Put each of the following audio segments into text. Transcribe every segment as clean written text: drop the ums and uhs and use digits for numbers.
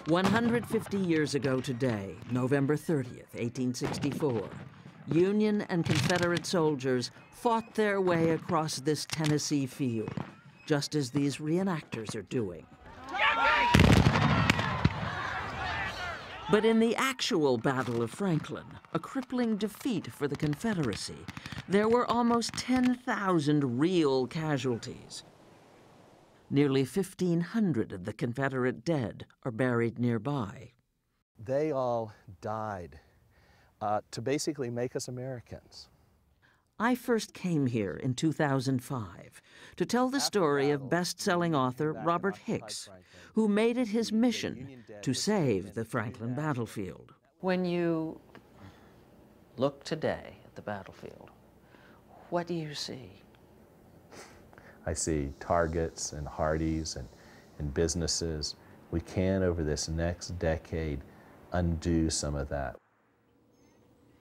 150 years ago today, November 30th, 1864, Union and Confederate soldiers fought their way across this Tennessee field, just as these reenactors are doing. But in the actual Battle of Franklin, a crippling defeat for the Confederacy, there were almost 10,000 real casualties. Nearly 1,500 of the Confederate dead are buried nearby. They all died to basically make us Americans. I first came here in 2005 to tell the story of best-selling author Robert Hicks, who made it his mission to save the Franklin battlefield. When you look today at the battlefield, what do you see? I see targets and Hardys and businesses. We can, over this next decade, undo some of that.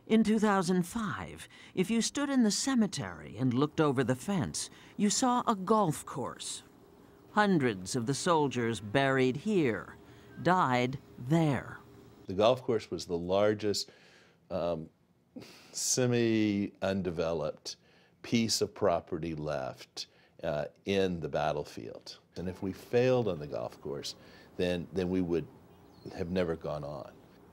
In 2005, if you stood in the cemetery and looked over the fence, you saw a golf course. Hundreds of the soldiers buried here died there. The golf course was the largest semi-undeveloped piece of property left in the battlefield. And if we failed on the golf course, then we would have never gone on.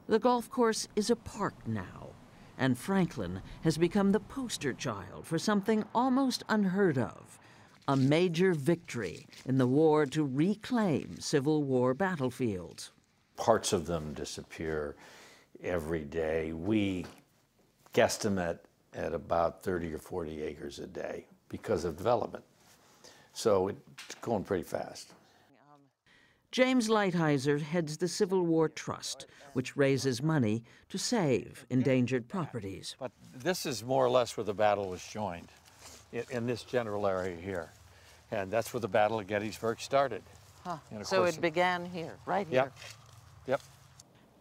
The golf course is a park now, and Franklin has become the poster child for something almost unheard of, a major victory in the war to reclaim Civil War battlefields. Parts of them disappear every day. We guesstimate at about 30 or 40 acres a day because of development. So it's going pretty fast. James Lighthizer heads the Civil War Trust, which raises money to save endangered properties. But this is more or less where the battle was joined, in this general area here. And that's where the Battle of Gettysburg started. Huh. So it began here, right here? Yep.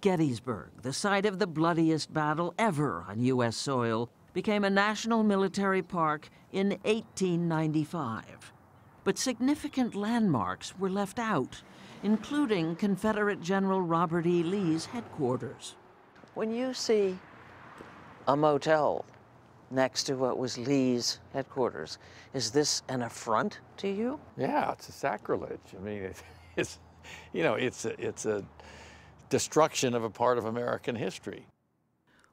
Gettysburg, the site of the bloodiest battle ever on U.S. soil, became a national military park in 1895. But significant landmarks were left out, including Confederate General Robert E. Lee's headquarters. When you see a motel next to what was Lee's headquarters, is this an affront to you? Yeah, it's a sacrilege. I mean, it's a destruction of a part of American history.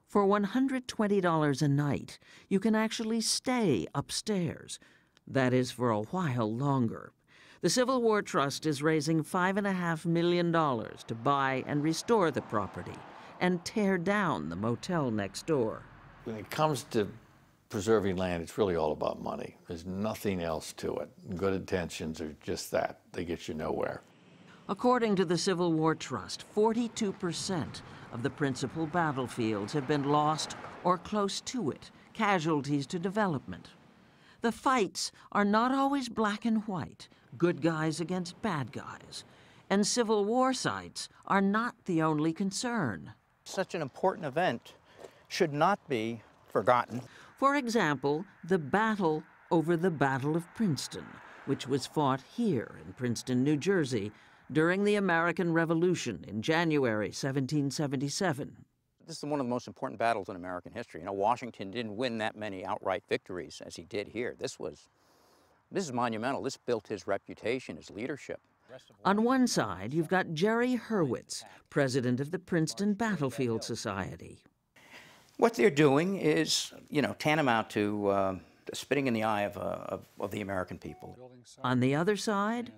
For $120 a night, you can actually stay upstairs. That is, for a while longer. The Civil War Trust is raising $5.5 million to buy and restore the property and tear down the motel next door. When it comes to preserving land, it's really all about money. There's nothing else to it. Good intentions are just that. They get you nowhere. According to the Civil War Trust, 42% of the principal battlefields have been lost or close to it, casualties to development. The fights are not always black and white, good guys against bad guys. And Civil War sites are not the only concern. Such an important event should not be forgotten. For example, the battle over the Battle of Princeton, which was fought here in Princeton, New Jersey, during the American Revolution in January 1777. This is one of the most important battles in American history. You know, Washington didn't win that many outright victories as he did here. This is monumental. This built his reputation, his leadership. On one side, you've got Jerry Hurwitz, president of the Princeton Battlefield Society. What they're doing is, tantamount to spitting in the eye of the American people. On the other side,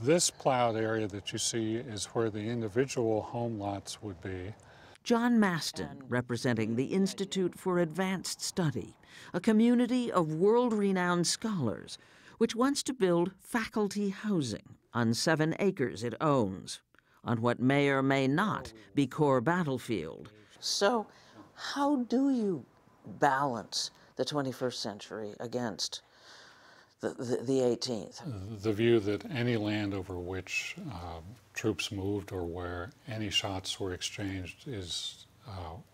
this plowed area that you see is where the individual home lots would be. John Maston, representing the Institute for Advanced Study, a community of world-renowned scholars, which wants to build faculty housing on 7 acres it owns, on what may or may not be core battlefield. So, how do you balance the 21st century against the 18th? The view that any land over which troops moved or where any shots were exchanged is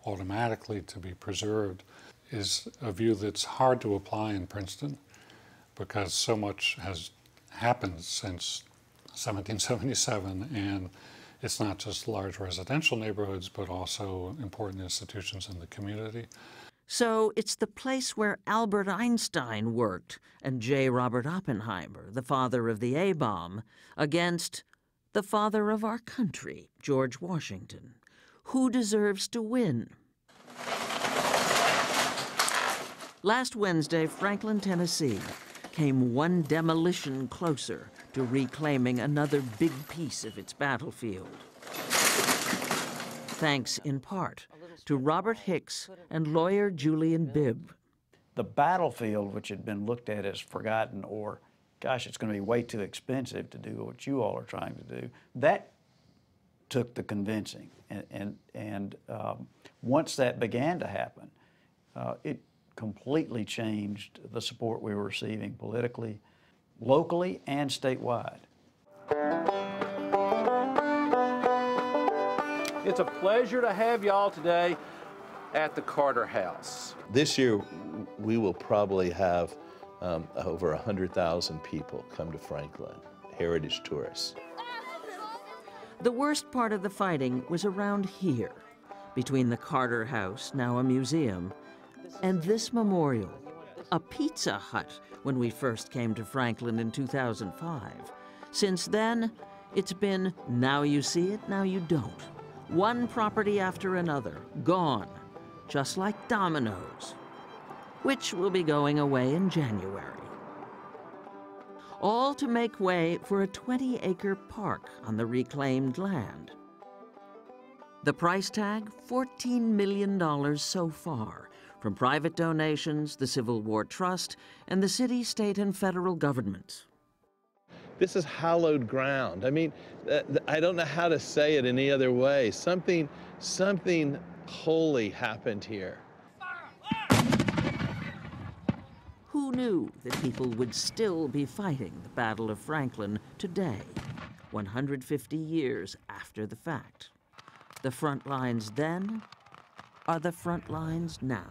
automatically to be preserved is a view that's hard to apply in Princeton because so much has happened since 1777 and it's not just large residential neighborhoods, but also important institutions in the community. So it's the place where Albert Einstein worked and J. Robert Oppenheimer, the father of the A-bomb, against the father of our country, George Washington. Who deserves to win? Last Wednesday, Franklin, Tennessee, came one demolition closer to reclaiming another big piece of its battlefield. Thanks, in part, to Robert Hicks and lawyer Julian Bibb. The battlefield, which had been looked at as forgotten or, gosh, it's going to be way too expensive to do what you all are trying to do, that took the convincing. And once that began to happen, it completely changed the support we were receiving politically, locally, and statewide. It's a pleasure to have y'all today at the Carter House. This year, we will probably have over 100,000 people come to Franklin, heritage tourists. The worst part of the fighting was around here, between the Carter House, now a museum, and this memorial, a Pizza Hut when we first came to Franklin in 2005. Since then, it's been now you see it, now you don't. One property after another, gone, just like dominoes, which will be going away in January. All to make way for a 20-acre park on the reclaimed land. The price tag, $14 million so far, from private donations, the Civil War Trust, and the city, state, and federal governments. This is hallowed ground. I mean, I don't know how to say it any other way. Something holy happened here. Who knew that people would still be fighting the Battle of Franklin today, 150 years after the fact? The front lines then are the front lines now.